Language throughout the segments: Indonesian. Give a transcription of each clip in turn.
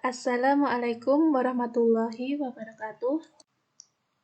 Assalamualaikum warahmatullahi wabarakatuh.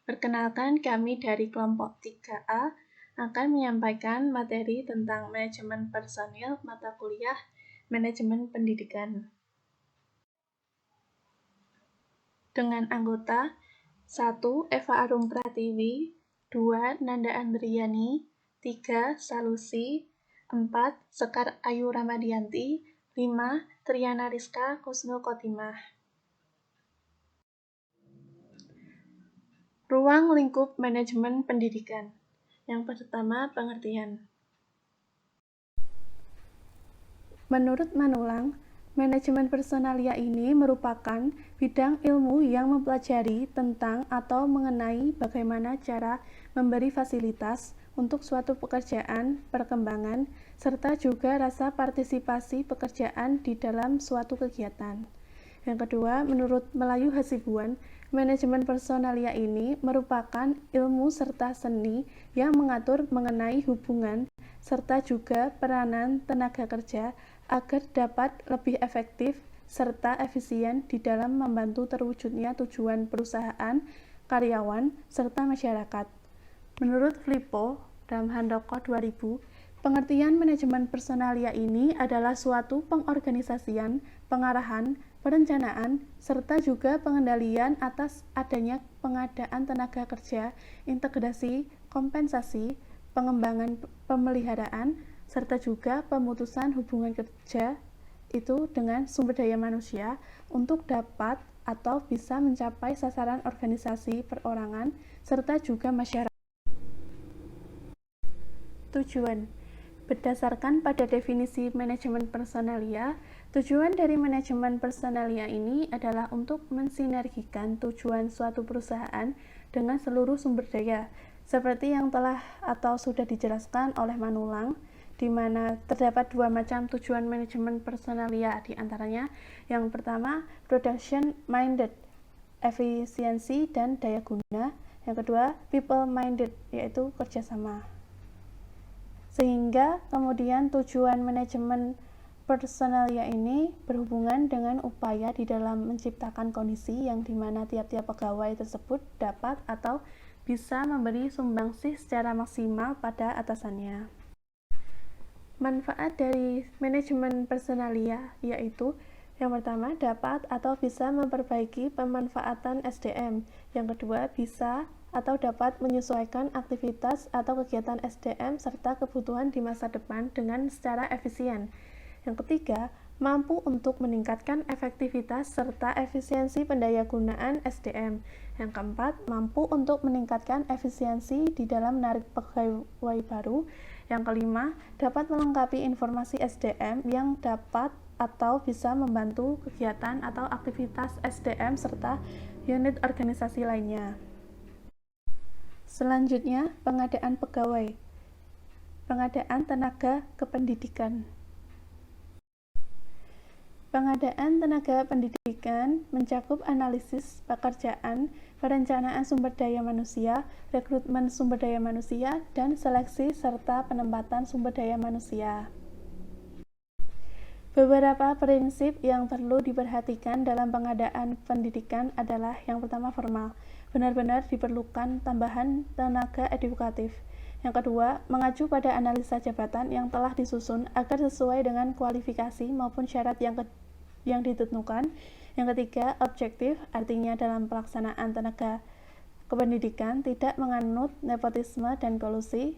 Perkenalkan, kami dari kelompok 3A akan menyampaikan materi tentang manajemen personil mata kuliah Manajemen Pendidikan. Dengan anggota 1. Eva Arum Pratiwi, 2. Nanda Andriani, 3. Salusi, 4. Sekar Ayu Ramadianti, 5. Triana Rizka Kusnul Khotimah. Ruang lingkup manajemen pendidikan. Yang pertama, pengertian. Menurut Manulang, manajemen personalia ini merupakan bidang ilmu yang mempelajari tentang atau mengenai bagaimana cara memberi fasilitas untuk suatu pekerjaan, perkembangan, serta juga rasa partisipasi pekerjaan di dalam suatu kegiatan. Yang kedua, menurut Melayu Hasibuan, manajemen personalia ini merupakan ilmu serta seni yang mengatur mengenai hubungan serta juga peranan tenaga kerja agar dapat lebih efektif serta efisien di dalam membantu terwujudnya tujuan perusahaan, karyawan, serta masyarakat. Menurut Flippo, dalam Handoko 2000, pengertian manajemen personalia ini adalah suatu pengorganisasian, pengarahan, perencanaan, serta juga pengendalian atas adanya pengadaan tenaga kerja, integrasi, kompensasi, pengembangan pemeliharaan, serta juga pemutusan hubungan kerja itu dengan sumber daya manusia untuk dapat atau bisa mencapai sasaran organisasi perorangan, serta juga masyarakat. Tujuan. Berdasarkan pada definisi manajemen personalia, tujuan dari manajemen personalia ini adalah untuk mensinergikan tujuan suatu perusahaan dengan seluruh sumber daya, seperti yang telah atau sudah dijelaskan oleh Manulang, di mana terdapat dua macam tujuan manajemen personalia, di antaranya yang pertama, production minded, efisiensi dan daya guna, yang kedua, people minded, yaitu kerjasama. Sehingga kemudian tujuan manajemen personalia ini berhubungan dengan upaya di dalam menciptakan kondisi yang dimana tiap-tiap pegawai tersebut dapat atau bisa memberi sumbangsih secara maksimal pada atasannya. Manfaat dari manajemen personalia yaitu yang pertama, dapat atau bisa memperbaiki pemanfaatan SDM. Yang kedua, bisa atau dapat menyesuaikan aktivitas atau kegiatan SDM serta kebutuhan di masa depan dengan secara efisien. Yang ketiga, mampu untuk meningkatkan efektivitas serta efisiensi pendayagunaan SDM. Yang keempat, mampu untuk meningkatkan efisiensi di dalam menarik pegawai baru. Yang kelima, dapat melengkapi informasi SDM yang dapat atau bisa membantu kegiatan atau aktivitas SDM serta unit organisasi lainnya. Selanjutnya, pengadaan pegawai. Pengadaan tenaga kependidikan. Pengadaan tenaga pendidikan mencakup analisis pekerjaan, perencanaan sumber daya manusia, rekrutmen sumber daya manusia, dan seleksi serta penempatan sumber daya manusia. Beberapa prinsip yang perlu diperhatikan dalam pengadaan pendidikan adalah yang pertama, formal. Benar-benar diperlukan tambahan tenaga edukatif. Yang kedua, mengacu pada analisa jabatan yang telah disusun agar sesuai dengan kualifikasi maupun syarat yang ditentukan. Yang ketiga, objektif, artinya dalam pelaksanaan tenaga kependidikan tidak menganut nepotisme dan kolusi.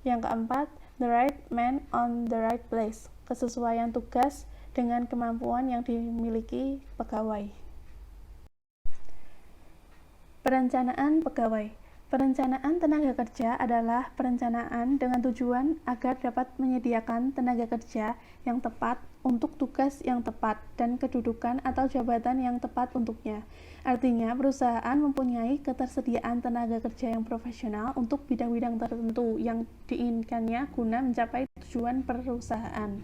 Yang keempat, the right man on the right place, kesesuaian tugas dengan kemampuan yang dimiliki pegawai. Perencanaan pegawai. Perencanaan tenaga kerja adalah perencanaan dengan tujuan agar dapat menyediakan tenaga kerja yang tepat untuk tugas yang tepat dan kedudukan atau jabatan yang tepat untuknya. Artinya, perusahaan mempunyai ketersediaan tenaga kerja yang profesional untuk bidang-bidang tertentu yang diinginkannya guna mencapai tujuan perusahaan.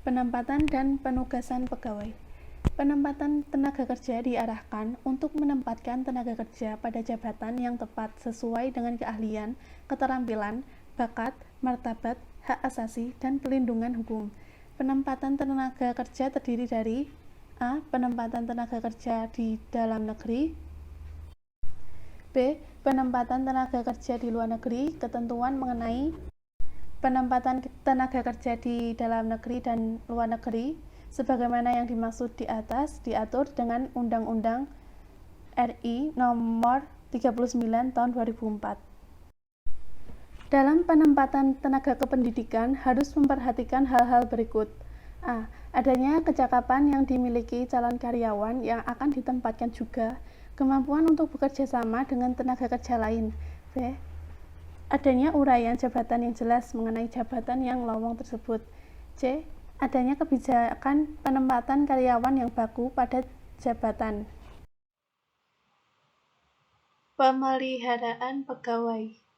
Penempatan dan penugasan pegawai. Penempatan tenaga kerja diarahkan untuk menempatkan tenaga kerja pada jabatan yang tepat sesuai dengan keahlian, keterampilan, bakat, martabat, hak asasi, dan pelindungan hukum. Penempatan tenaga kerja terdiri dari A. Penempatan tenaga kerja di dalam negeri, B. Penempatan tenaga kerja di luar negeri. Ketentuan mengenai penempatan tenaga kerja di dalam negeri dan luar negeri sebagaimana yang dimaksud di atas diatur dengan Undang-Undang RI Nomor 39 Tahun 2004. Dalam penempatan tenaga kependidikan harus memperhatikan hal-hal berikut. A. Adanya kecakapan yang dimiliki calon karyawan yang akan ditempatkan juga, kemampuan untuk bekerja sama dengan tenaga kerja lain. B. Adanya uraian jabatan yang jelas mengenai jabatan yang lowong tersebut. C. Adanya kebijakan penempatan karyawan yang baku pada jabatan. Pemeliharaan pegawai.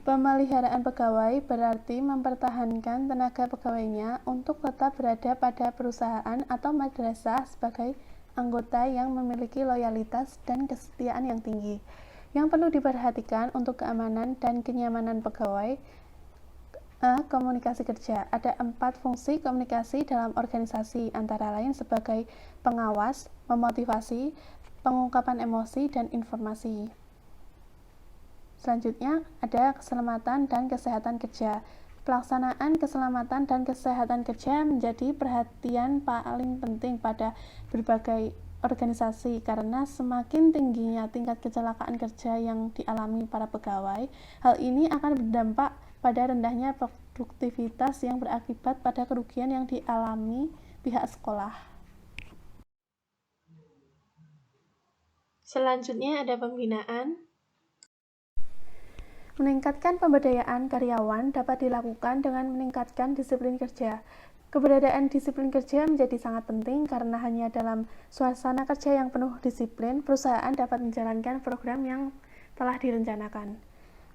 Pemeliharaan pegawai berarti mempertahankan tenaga pegawainya untuk tetap berada pada perusahaan atau madrasah sebagai anggota yang memiliki loyalitas dan kesetiaan yang tinggi. Yang perlu diperhatikan untuk keamanan dan kenyamanan pegawai. A. Komunikasi kerja. Ada 4 fungsi komunikasi dalam organisasi, antara lain sebagai pengawas, memotivasi, pengungkapan emosi, dan informasi. Selanjutnya, ada keselamatan dan kesehatan kerja. Pelaksanaan keselamatan dan kesehatan kerja menjadi perhatian paling penting pada berbagai organisasi karena semakin tingginya tingkat kecelakaan kerja yang dialami para pegawai, hal ini akan berdampak pada rendahnya produktivitas yang berakibat pada kerugian yang dialami pihak sekolah. Selanjutnya ada pembinaan. Meningkatkan pemberdayaan karyawan dapat dilakukan dengan meningkatkan disiplin kerja. Keberadaan disiplin kerja menjadi sangat penting karena hanya dalam suasana kerja yang penuh disiplin, perusahaan dapat menjalankan program yang telah direncanakan.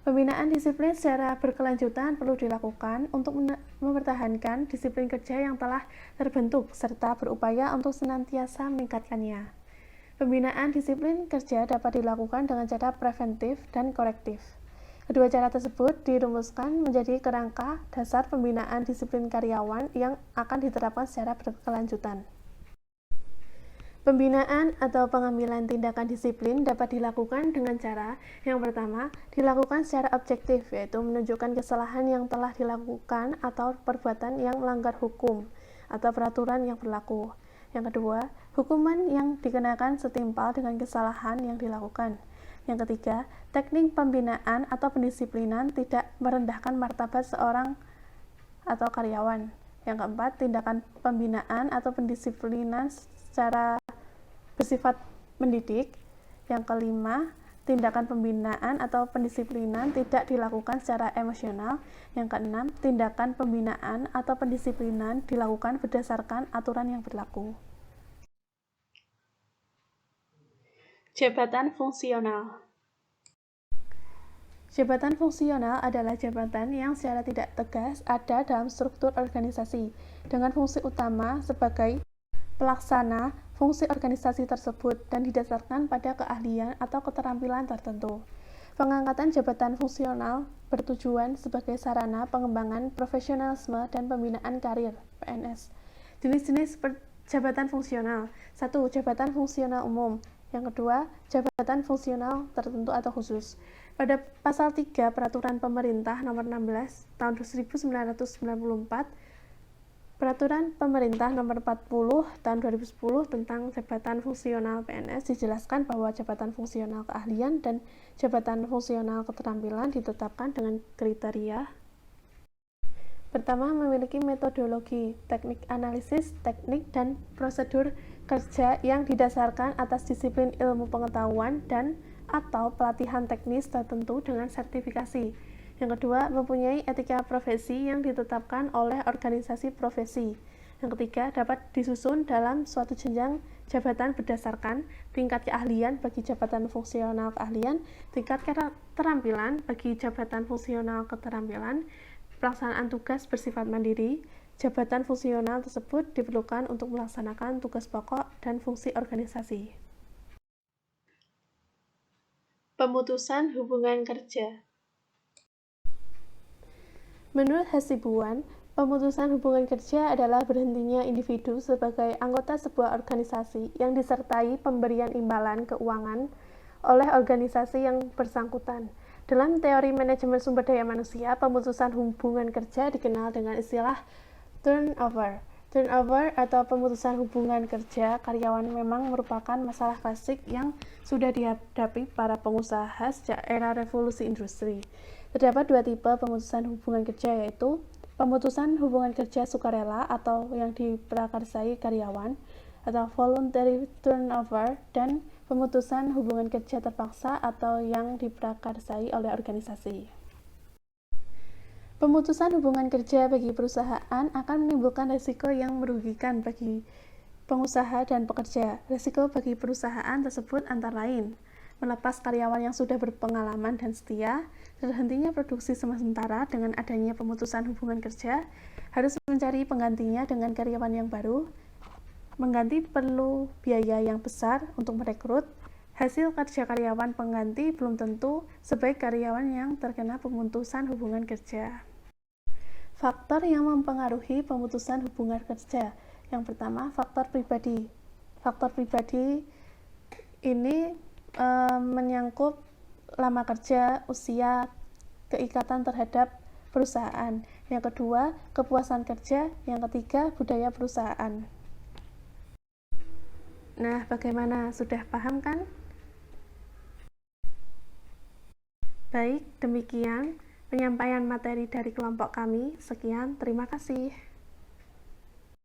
Pembinaan disiplin secara berkelanjutan perlu dilakukan untuk mempertahankan disiplin kerja yang telah terbentuk serta berupaya untuk senantiasa meningkatkannya. Pembinaan disiplin kerja dapat dilakukan dengan cara preventif dan korektif. Kedua cara tersebut dirumuskan menjadi kerangka dasar pembinaan disiplin karyawan yang akan diterapkan secara berkelanjutan. Pembinaan atau pengambilan tindakan disiplin dapat dilakukan dengan cara yang pertama, dilakukan secara objektif, yaitu menunjukkan kesalahan yang telah dilakukan atau perbuatan yang melanggar hukum atau peraturan yang berlaku. Yang kedua, hukuman yang dikenakan setimpal dengan kesalahan yang dilakukan. Yang ketiga, teknik pembinaan atau pendisiplinan tidak merendahkan martabat seorang atau karyawan. Yang keempat, tindakan pembinaan atau pendisiplinan secara bersifat mendidik. Yang kelima, tindakan pembinaan atau pendisiplinan tidak dilakukan secara emosional. Yang keenam, tindakan pembinaan atau pendisiplinan dilakukan berdasarkan aturan yang berlaku. Jabatan fungsional. Jabatan fungsional adalah jabatan yang secara tidak tegas ada dalam struktur organisasi, dengan fungsi utama sebagai pelaksana fungsi organisasi tersebut dan didasarkan pada keahlian atau keterampilan tertentu. Pengangkatan jabatan fungsional bertujuan sebagai sarana pengembangan profesionalisme dan pembinaan karir (PNS). Jenis-jenis jabatan fungsional. 1. Jabatan fungsional umum. Yang kedua, jabatan fungsional tertentu atau khusus. Pada pasal 3 Peraturan Pemerintah Nomor 16 Tahun 1994, Peraturan Pemerintah Nomor 40 Tahun 2010 tentang jabatan fungsional PNS dijelaskan bahwa jabatan fungsional keahlian dan jabatan fungsional keterampilan ditetapkan dengan kriteria. Pertama, memiliki metodologi, teknik analisis, teknik, dan prosedur kerja yang didasarkan atas disiplin ilmu pengetahuan dan atau pelatihan teknis tertentu dengan sertifikasi. Yang kedua, mempunyai etika profesi yang ditetapkan oleh organisasi profesi. Yang ketiga, dapat disusun dalam suatu jenjang jabatan berdasarkan tingkat keahlian bagi jabatan fungsional keahlian, tingkat keterampilan bagi jabatan fungsional keterampilan, pelaksanaan tugas bersifat mandiri. Jabatan fungsional tersebut diperlukan untuk melaksanakan tugas pokok dan fungsi organisasi. Pemutusan hubungan kerja. Menurut Hasibuan, pemutusan hubungan kerja adalah berhentinya individu sebagai anggota sebuah organisasi yang disertai pemberian imbalan keuangan oleh organisasi yang bersangkutan. Dalam teori manajemen sumber daya manusia, pemutusan hubungan kerja dikenal dengan istilah turnover. Turnover atau pemutusan hubungan kerja karyawan memang merupakan masalah klasik yang sudah dihadapi para pengusaha sejak era revolusi industri. Terdapat dua tipe pemutusan hubungan kerja, yaitu pemutusan hubungan kerja sukarela atau yang diprakarsai karyawan atau voluntary turnover, dan pemutusan hubungan kerja terpaksa atau yang diprakarsai oleh organisasi. Pemutusan hubungan kerja bagi perusahaan akan menimbulkan risiko yang merugikan bagi pengusaha dan pekerja. Risiko bagi perusahaan tersebut antara lain melepas karyawan yang sudah berpengalaman dan setia, terhentinya produksi sementara dengan adanya pemutusan hubungan kerja, harus mencari penggantinya dengan karyawan yang baru, mengganti perlu biaya yang besar untuk merekrut, hasil kerja karyawan pengganti belum tentu sebaik karyawan yang terkena pemutusan hubungan kerja. Faktor yang mempengaruhi pemutusan hubungan kerja. Yang pertama, faktor pribadi. Faktor pribadi ini menyangkut lama kerja, usia, keikatan terhadap perusahaan. Yang kedua, kepuasan kerja. Yang ketiga, budaya perusahaan. Nah, bagaimana? Sudah paham kan? Baik, demikian penyampaian materi dari kelompok kami. Sekian, terima kasih.